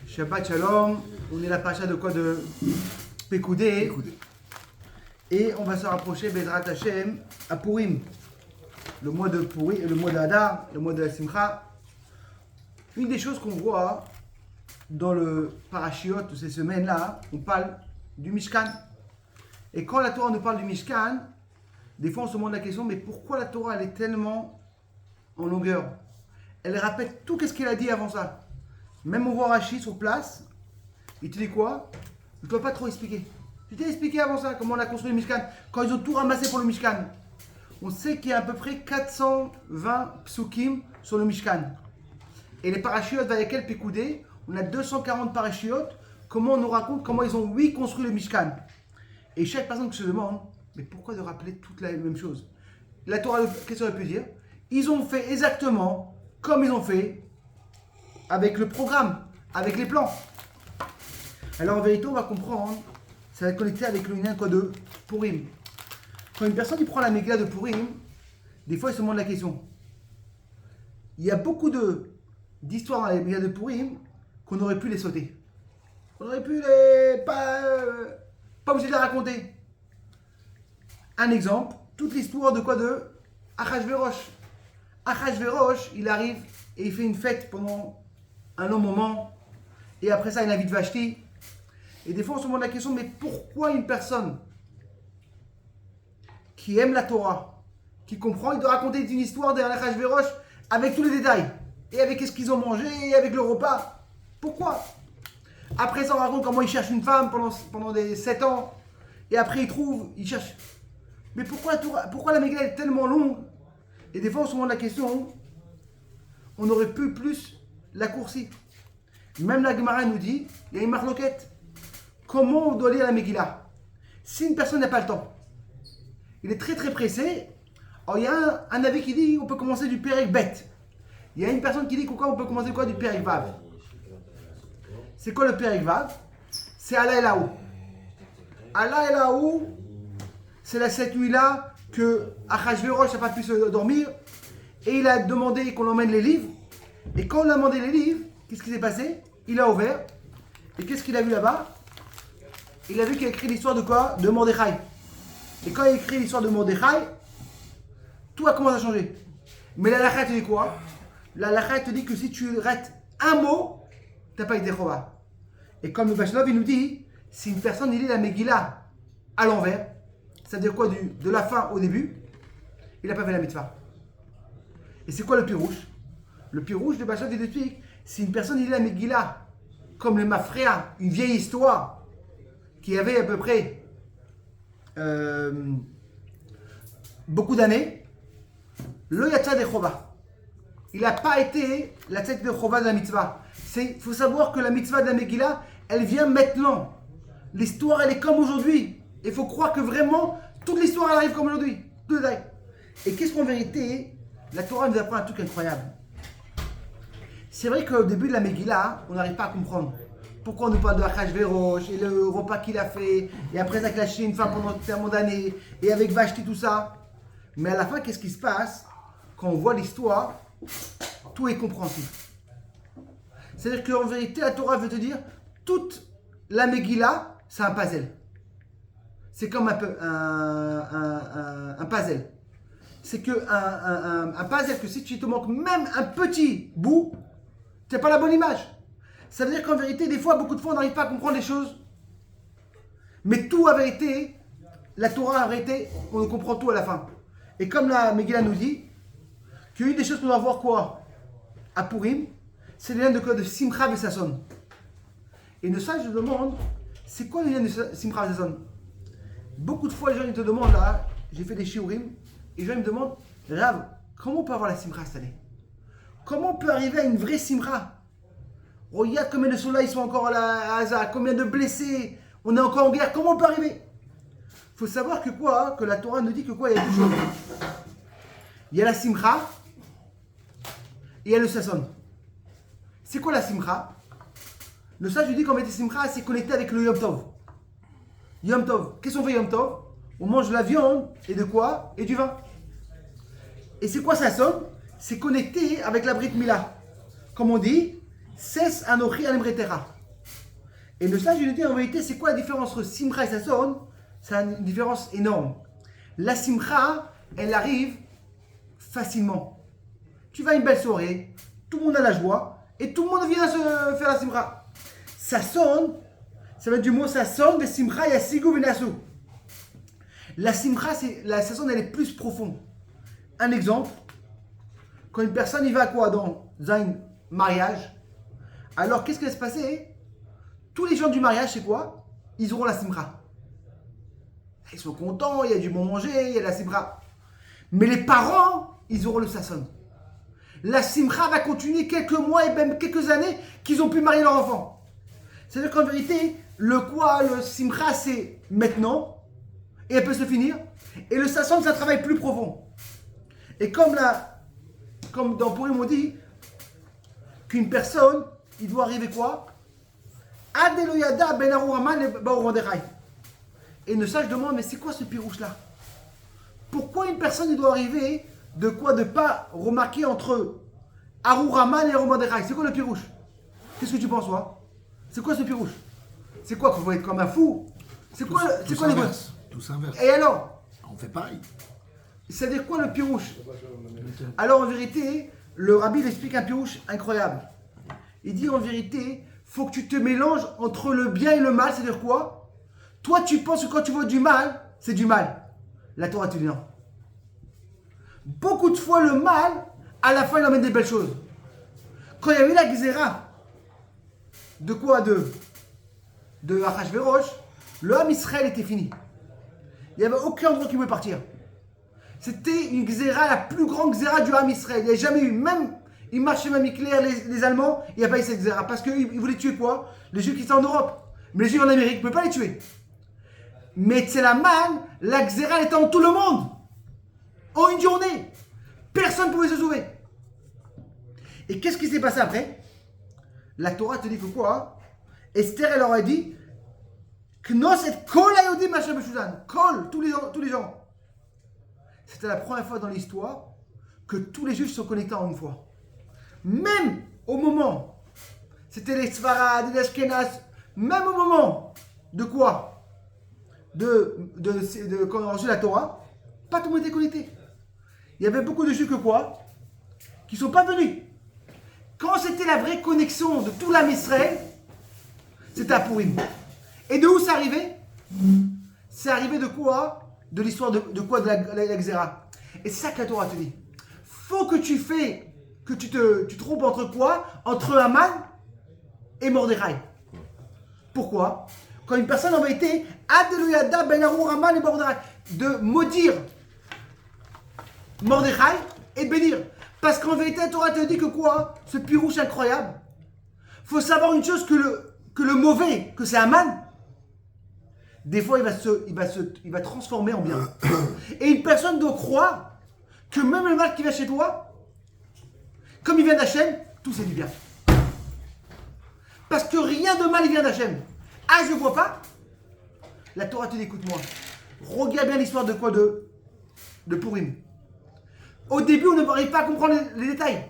Shabbat Shalom, on est la paracha de quoi? De Pekoudé. Et on va se rapprocher, Bezrat Hashem, à Purim. Le mois de Purim, le mois d'Adar, le mois de la Simcha. Une des choses qu'on voit dans le parashiot de ces semaines-là, on parle du Mishkan. Et quand la Torah nous parle du Mishkan, des fois on se demande la question, mais pourquoi la Torah elle est tellement en longueur? Elle répète tout ce qu'elle a dit avant ça. Même on voit Rashi sur place, il te dit quoi? Je ne dois pas trop expliquer. Je t'ai expliqué avant ça comment on a construit le Mishkan. Quand ils ont tout ramassé pour le Mishkan, on sait qu'il y a à peu près 420 psukim sur le Mishkan. Et les parachiotes avec lesquels Pekoudé, on a 240 parachiotes. Comment on nous raconte comment ils ont construit le Mishkan. Et chaque personne qui se demande, mais pourquoi de rappeler toute la même chose? La Torah, qu'est-ce qu'on aurait pu dire? Ils ont fait exactement comme ils ont fait avec le programme, avec les plans. Alors en vérité, on va comprendre, ça va être connecté avec le lien de Purim. Quand une personne prend la Megillah de Purim, des fois il se demande la question. Il y a beaucoup d'histoires dans la Megillah de Purim qu'on aurait pu les sauter. On aurait pu les... pas obligé de les raconter. Un exemple, toute l'histoire de quoi? De Achashverosh. Achashverosh, il arrive et il fait une fête pendant un long moment, et après ça il invite Vashti, et des fois on se demande la question, mais pourquoi une personne qui aime la Torah, qui comprend, il doit raconter une histoire d'Achashverosh avec tous les détails, et avec ce qu'ils ont mangé, et avec le repas? Pourquoi? Après ça on raconte comment il cherche une femme pendant des 7 ans, et après il cherche. Mais pourquoi la Megillah est tellement longue? Et des fois on se demande la question, on aurait pu plus l'accourcir. Même la Gemara nous dit, il y a une marloquette. Comment on doit lire la Megillah? Si une personne n'a pas le temps, il est très très pressé, alors il y a un avis qui dit on peut commencer du Perek Bet. Il y a une personne qui dit pourquoi on peut commencer quoi? Du Perek Vav. C'est quoi le Perek Vav? C'est Allah Elahu. Allah Elahu, c'est cette nuit-là que Achashverosh n'a pas pu se dormir et il a demandé qu'on emmène les livres. Et quand on a demandé les livres, qu'est-ce qui s'est passé? Il a ouvert. Et qu'est-ce qu'il a vu là-bas? Il a vu qu'il a écrit l'histoire de quoi? De Mordechai. Et quand il a écrit l'histoire de Mordechai, tout a commencé à changer. Mais la halakha te dit quoi? La halakha te dit que si tu rates un mot, tu n'as pas été chova. Et comme le Vachnov, il nous dit, si une personne lit la Megillah à l'envers, ça veut dire quoi? De la fin au début, il n'a pas fait la mitzvah. Et c'est quoi le pirouche? Le pirouche de Vachnov, il explique, si une personne lit la Megillah comme le Mafréa, une vieille histoire qui avait à peu près beaucoup d'années, le Yatsa de Chova, il n'a pas été la tête de Chova de la mitzvah. Il faut savoir que la mitzvah de la Megillah, elle vient maintenant. L'histoire, elle est comme aujourd'hui. Il faut croire que vraiment, toute l'histoire, elle arrive comme aujourd'hui. Tout détail. Et qu'est-ce qu'en vérité, la Torah nous apprend un truc incroyable. C'est vrai qu'au début de la Megillah, on n'arrive pas à comprendre. Pourquoi on nous parle de Achashverosh et le repas qu'il a fait, et après ça qu'il a acheté une femme pendant tellement d'années, et avec Vashti, tout ça. Mais à la fin, qu'est-ce qui se passe? Quand on voit l'histoire, tout est compréhensible. C'est-à-dire qu'en vérité, la Torah veut te dire, toute la Megillah, c'est un puzzle. C'est comme un puzzle. C'est un puzzle que si tu te manques même un petit bout, tu n'as pas la bonne image. Ça veut dire qu'en vérité, des fois, beaucoup de fois, on n'arrive pas à comprendre les choses. Mais tout a vérité, la Torah a vérité, on comprend tout à la fin. Et comme la Megillah nous dit, qu'une des choses qu'on doit voir quoi? À Purim, c'est le lien de quoi? De Simcha et Sasson. Et de ça, je me demande, c'est quoi le lien de Simcha et Sasson? Beaucoup de fois, les gens ils te demandent, là, j'ai fait des shiurim, et les gens ils me demandent, Rav, comment on peut avoir la Simcha cette année? Comment on peut arriver à une vraie Simcha? Regarde combien de soldats ils sont encore à Gaza, combien de blessés, on est encore en guerre, comment on peut arriver? Il faut savoir que quoi? Que la Torah nous dit que quoi? Il y a deux choses. Il y a la Simcha, et il y a le Sasson. C'est quoi la Simcha? Le sage lui dit qu'en fait, Simcha, c'est connecté avec le Yom Tov. Yom Tov. Qu'est-ce qu'on fait Yom Tov? On mange de la viande et de quoi? Et du vin. Et c'est quoi Sasson? C'est connecté avec la Brit Mila. Comme on dit, Cesse Anochi Alemretera. Et le sage unité, en vérité, c'est quoi la différence entre Simcha et Sasson? C'est une différence énorme. La Simcha, elle arrive facilement. Tu vas à une belle soirée, tout le monde a la joie, et tout le monde vient se faire la Simcha. Sasson, ça va être du mot Sasson, mais Simcha, il y a Sigu Venasu. La Simcha, la Sasson, elle est plus profonde. Un exemple, quand une personne y va quoi dans un mariage, alors qu'est-ce qui va se passer? Tous les gens du mariage, c'est quoi? Ils auront la simra. Ils sont contents, il y a du bon manger, il y a la simra. Mais les parents, ils auront le sasson. La simra va continuer quelques mois et même quelques années qu'ils ont pu marier leur enfant. C'est-à-dire qu'en vérité, le simra, c'est maintenant, et elle peut se finir. Et le sasson, c'est un travail plus profond. Et comme dans Purim, on dit qu'une personne, il doit arriver quoi? Et ne sache demande, mais c'est quoi ce pirouche là? Pourquoi une personne il doit arriver de quoi? De pas remarquer entre Arouraman et Romanderaï? C'est quoi le pirouche? Qu'est-ce que tu penses toi? C'est quoi ce pirouche? C'est quoi, qu'il faut être comme un fou? C'est quoi les gosses? Tout s'inverse. Et alors? On fait pareil. C'est-à-dire quoi le pirouche? Alors en vérité, le rabbi il explique un pirouche incroyable. Il dit en vérité, faut que tu te mélanges entre le bien et le mal. C'est-à-dire quoi? Toi, tu penses que quand tu vois du mal, c'est du mal. La Torah te dit non. Beaucoup de fois, le mal, à la fin, il emmène des belles choses. Quand il y avait la Gzera, de quoi? De Achashverosh, le Ham Israël était fini. Il n'y avait aucun endroit qui pouvait partir. C'était une Gzera, la plus grande Gzera du Ham Israël. Il n'y a jamais eu, même... Ils marchaient même éclair, les Allemands, il n'y a pas eu cette Xéra. Parce qu'ils voulaient tuer quoi? Les Juifs qui étaient en Europe. Mais les Juifs en Amérique, ils ne pouvaient pas les tuer. Mais Tselaman, la Xéra était en tout le monde. En une journée. Personne ne pouvait se sauver. Et qu'est-ce qui s'est passé après? La Torah te dit que quoi? Esther, elle leur a dit Knos et Kol Ayodim Hashem Beshudan. Kol, tous les gens. C'était la première fois dans l'histoire que tous les Juifs sont connectés en une fois. Même au moment, c'était les Sfarad, les Ashkenaz, même au moment de quoi? Quand on a reçu la Torah, pas tout le monde était connecté. Il y avait beaucoup de Juifs que quoi? Qui ne sont pas venus. Quand c'était la vraie connexion de tout l'âme Israël, c'était à Purim. Et de où ça arrivait? C'est arrivé de quoi? De l'histoire de quoi? De la Xéra. Et c'est ça que la Torah te dit. Faut que tu te trompes entre quoi? Entre Haman et Mordechai. Pourquoi? Quand une personne en vérité Adeluyada ben Arour Haman et Mordechai, de maudire Mordechai et de bénir. Parce qu'en vérité, la Torah te dit que quoi? Ce pirouche incroyable. Faut savoir une chose, que le mauvais, que c'est Haman, des fois il va transformer en bien. Et une personne doit croire que même le mal qui vient chez toi, comme il vient d'Hachem, tout c'est du bien. Parce que rien de mal il vient d'Hachem. Ah, je ne vois pas. La Torah te dit, écoute-moi. Regarde bien l'histoire de quoi? De Purim. Au début, on n'arrive pas à comprendre les détails.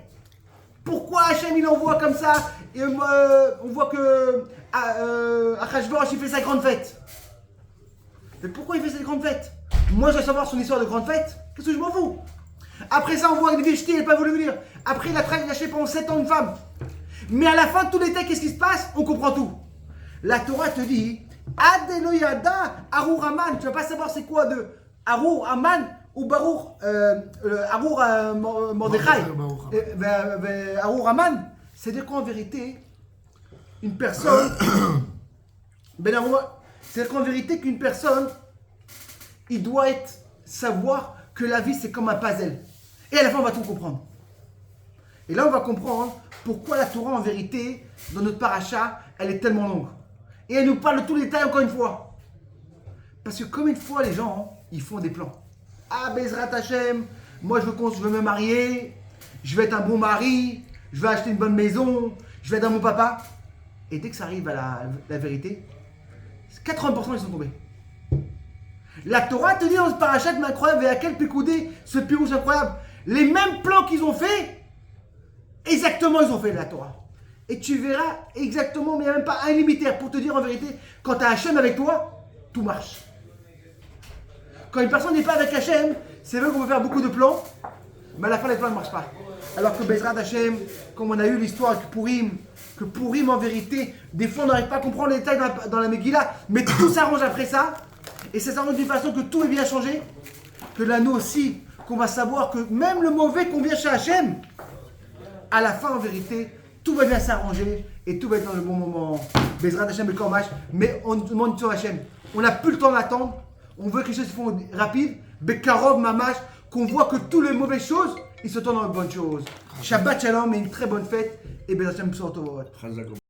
Pourquoi Hachem il envoie comme ça? Et on voit que Achashverosh il fait sa grande fête. Mais pourquoi il fait cette grande fête? Moi je dois savoir son histoire de grande fête. Qu'est-ce que je m'en fous? Après ça, on voit que Vishti, il n'a pas voulu venir. Après, il a lâché pendant 7 ans une femme. Mais à la fin de tous les textes, qu'est-ce qui se passe? On comprend tout. La Torah te dit Adeloyada Arour Haman. Tu vas pas savoir c'est quoi de Arour Haman ou Barour Arour Mordechai. Arour Haman. C'est-à-dire qu'en vérité, une personne. C'est-à-dire qu'en vérité, qu'une personne, il doit savoir que la vie c'est comme un puzzle. Et à la fin on va tout comprendre. Et là on va comprendre pourquoi la Torah en vérité, dans notre paracha, elle est tellement longue. Et elle nous parle de tous les détails encore une fois. Parce que comme une fois les gens, ils font des plans. Ah Bezrat Hashem, moi je veux me marier, je vais être un bon mari, je vais acheter une bonne maison, je vais être un bon papa. Et dès que ça arrive à la vérité, 80% ils sont tombés. La Torah te dit dans ce parachat, mais incroyable, et à quel pécoudé, ce pirouche incroyable. Les mêmes plans qu'ils ont fait, exactement ils ont fait la Torah. Et tu verras exactement, mais il n'y a même pas un limitaire pour te dire en vérité, quand tu as Hachem avec toi, tout marche. Quand une personne n'est pas avec Hachem, c'est vrai qu'on peut faire beaucoup de plans, mais à la fin les plans ne marchent pas. Alors que Bezrat Hachem, comme on a eu l'histoire avec Purim, que Purim en vérité, des fois on n'arrive pas à comprendre les détails dans la Megillah, mais tout s'arrange après ça, et ça s'arrange d'une façon que tout est bien changé, que là nous aussi, qu'on va savoir que même le mauvais qu'on vient chez Hachem, à la fin en vérité, tout va bien s'arranger et tout va être dans le bon moment. Bezrat Hachem et Kormash, mais on demande sur Hachem. On n'a plus le temps d'attendre, on veut que les choses se font rapide, Bekarov, Mamash, qu'on voit que toutes les mauvaises choses, ils se tournent dans les bonnes choses. Shabbat Shalom et une très bonne fête et Bezrat Hachem B'Sorot Tovot.